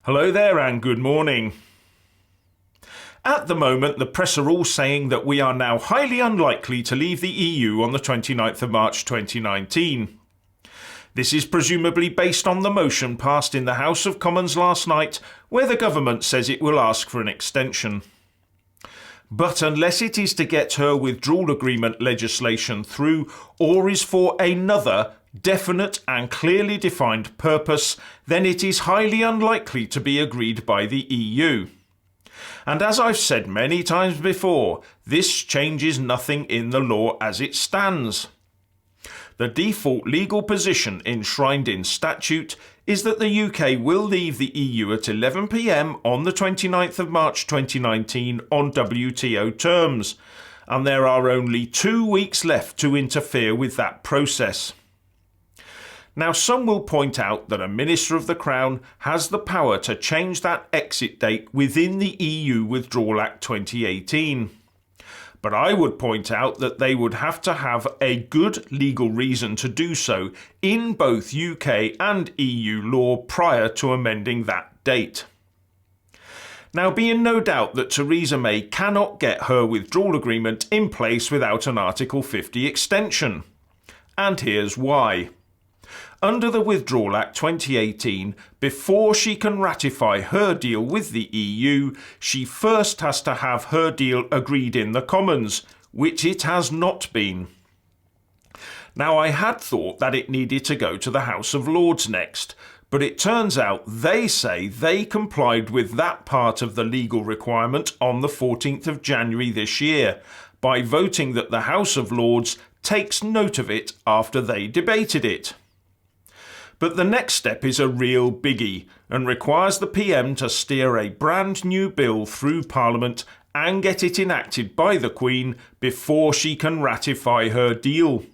Hello there and good morning. At the moment, the press are all saying that we are now highly unlikely to leave the EU on the 29th of March 2019. This is presumably based on the motion passed in the House of Commons last night, where the government says it will ask for an extension. But unless it is to get her withdrawal agreement legislation through or is for another definite and clearly defined purpose, then it is highly unlikely to be agreed by the EU. And as I've said many times before, this changes nothing in the law as it stands. The default legal position enshrined in statute is that the UK will leave the EU at 11 p.m. on the 29th of March 2019 on WTO terms, and there are only 2 weeks left to interfere with that process. Now, some will point out that a Minister of the Crown has the power to change that exit date within the EU Withdrawal Act 2018. But I would point out that they would have to have a good legal reason to do so in both UK and EU law prior to amending that date. Now, be in no doubt that Theresa May cannot get her withdrawal agreement in place without an Article 50 extension. And here's why. Under the Withdrawal Act 2018, before she can ratify her deal with the EU, she first has to have her deal agreed in the Commons, which it has not been. Now, I had thought that it needed to go to the House of Lords next, but it turns out they say they complied with that part of the legal requirement on the 14th of January this year, by voting that the House of Lords takes note of it after they debated it. But the next step is a real biggie and requires the PM to steer a brand new bill through Parliament and get it enacted by the Queen before she can ratify her deal.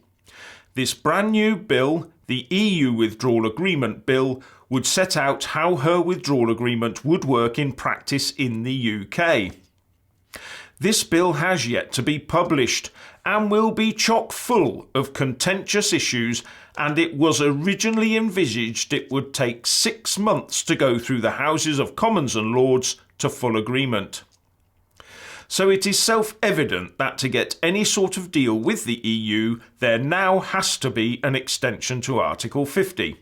This brand new bill, the EU Withdrawal Agreement Bill, would set out how her withdrawal agreement would work in practice in the UK. This bill has yet to be published and will be chock full of contentious issues, and it was originally envisaged it would take 6 months to go through the Houses of Commons and Lords to full agreement. So it is self-evident that to get any sort of deal with the EU, there now has to be an extension to Article 50.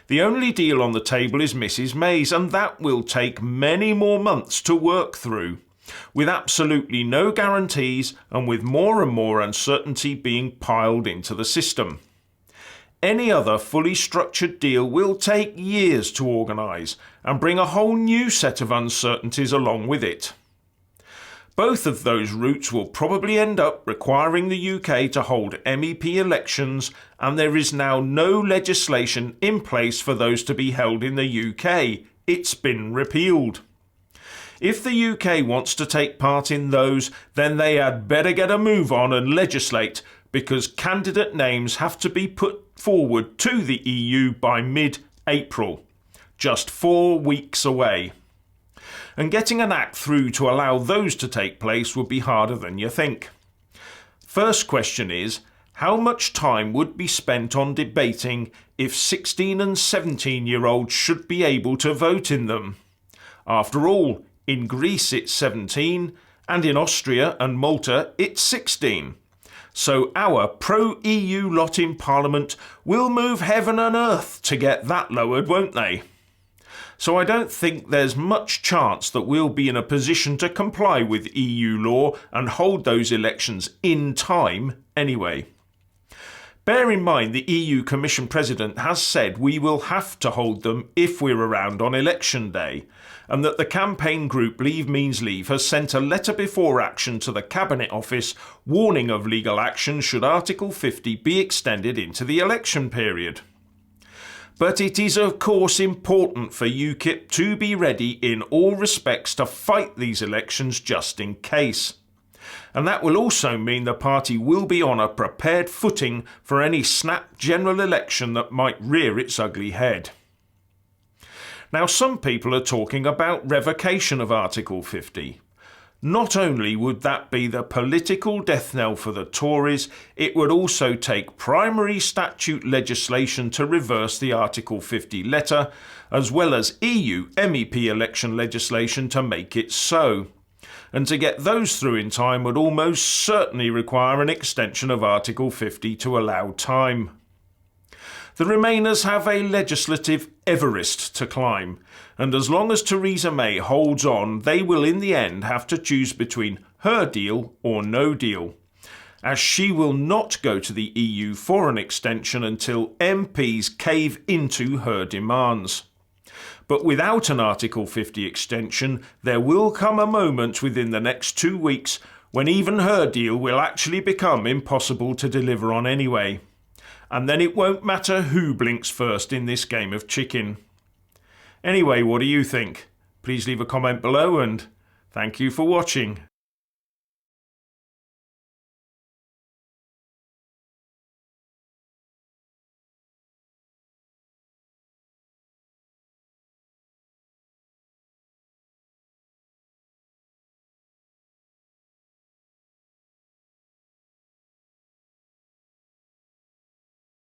The only deal on the table is Mrs May's, and that will take many more months to work through, with absolutely no guarantees and with more and more uncertainty being piled into the system. Any other fully structured deal will take years to organise and bring a whole new set of uncertainties along with it. Both of those routes will probably end up requiring the UK to hold MEP elections, and there is now no legislation in place for those to be held in the UK. It's been repealed. If the UK wants to take part in those, then they had better get a move on and legislate, because candidate names have to be put forward to the EU by mid-April, just 4 weeks away. And getting an act through to allow those to take place would be harder than you think. First question is, how much time would be spent on debating if 16 and 17-year-olds should be able to vote in them? After all, in Greece it's 17, and in Austria and Malta it's 16. So our pro-EU lot in Parliament will move heaven and earth to get that lowered, won't they? So I don't think there's much chance that we'll be in a position to comply with EU law and hold those elections in time anyway. Bear in mind the EU Commission President has said we will have to hold them if we're around on election day, and that the campaign group Leave Means Leave has sent a letter before action to the Cabinet Office warning of legal action should Article 50 be extended into the election period. But it is of course important for UKIP to be ready in all respects to fight these elections just in case. And that will also mean the party will be on a prepared footing for any snap general election that might rear its ugly head. Now, some people are talking about revocation of Article 50. Not only would that be the political death knell for the Tories, it would also take primary statute legislation to reverse the Article 50 letter, as well as EU MEP election legislation to make it so. And to get those through in time would almost certainly require an extension of Article 50 to allow time. The Remainers have a legislative Everest to climb, and as long as Theresa May holds on, they will in the end have to choose between her deal or no deal, as she will not go to the EU for an extension until MPs cave into her demands. But without an Article 50 extension, there will come a moment within the next 2 weeks when even her deal will actually become impossible to deliver on anyway. And then it won't matter who blinks first in this game of chicken. Anyway, what do you think? Please leave a comment below, and thank you for watching.